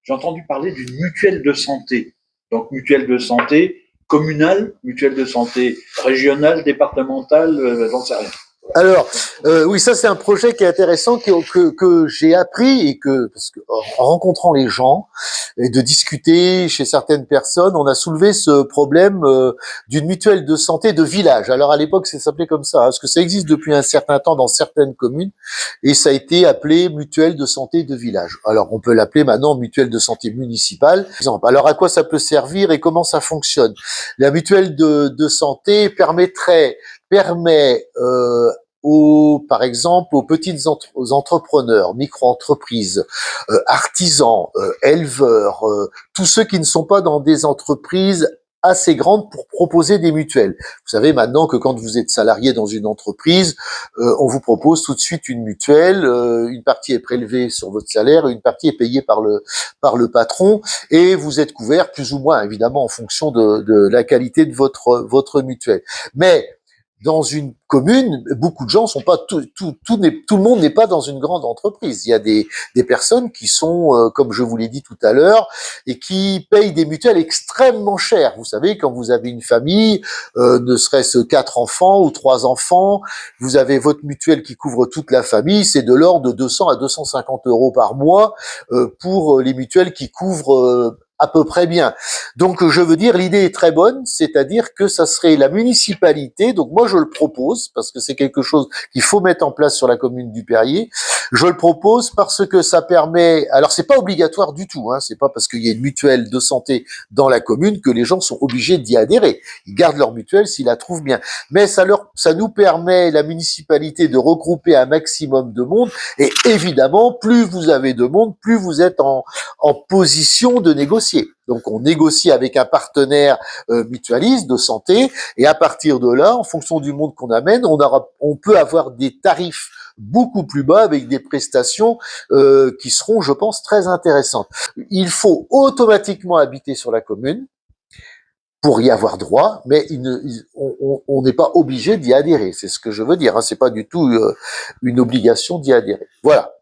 j'ai entendu parler d'une mutuelle de santé. Donc, mutuelle de santé communale, mutuelle de santé régionale, départementale, j'en sais rien. Alors, oui, ça c'est un projet qui est intéressant que j'ai appris et parce que en rencontrant les gens et de discuter chez certaines personnes, on a soulevé ce problème d'une mutuelle de santé de village. Alors à l'époque, ça s'appelait comme ça, parce que ça existe depuis un certain temps dans certaines communes et ça a été appelé mutuelle de santé de village. Alors on peut l'appeler maintenant mutuelle de santé municipale. Alors à quoi ça peut servir et comment ça fonctionne? La mutuelle de santé permet par exemple, aux petites aux entrepreneurs, micro-entreprises, artisans, éleveurs, tous ceux qui ne sont pas dans des entreprises assez grandes pour proposer des mutuelles. Vous savez maintenant que quand vous êtes salarié dans une entreprise, on vous propose tout de suite une mutuelle, une partie est prélevée sur votre salaire, une partie est payée par le patron, et vous êtes couvert plus ou moins, évidemment, en fonction de la qualité de votre mutuelle. Mais dans une commune, beaucoup de gens sont pas tout le monde n'est pas dans une grande entreprise. Il y a des personnes qui sont, comme je vous l'ai dit tout à l'heure, et qui payent des mutuelles extrêmement chères. Vous savez, quand vous avez une famille, ne serait-ce 4 enfants ou 3 enfants, vous avez votre mutuelle qui couvre toute la famille, c'est de l'ordre de 200 à 250 € par mois pour les mutuelles qui couvrent à peu près bien. Donc, je veux dire, l'idée est très bonne, c'est-à-dire que ça serait la municipalité. Donc, moi, je le propose parce que c'est quelque chose qu'il faut mettre en place sur la commune du Perrier. Je le propose parce que ça permet. Alors, c'est pas obligatoire du tout. C'est pas parce qu'il y a une mutuelle de santé dans la commune que les gens sont obligés d'y adhérer. Ils gardent leur mutuelle s'ils la trouvent bien. Mais ça nous permet, la municipalité, de regrouper un maximum de monde. Et évidemment, plus vous avez de monde, plus vous êtes en position de négocier. Donc on négocie avec un partenaire mutualiste de santé, et à partir de là, en fonction du monde qu'on amène, on peut avoir des tarifs beaucoup plus bas avec des prestations qui seront, je pense, très intéressantes. Il faut automatiquement habiter sur la commune pour y avoir droit, mais on n'est pas obligé d'y adhérer. C'est ce que je veux dire. C'est pas du tout une obligation d'y adhérer. Voilà.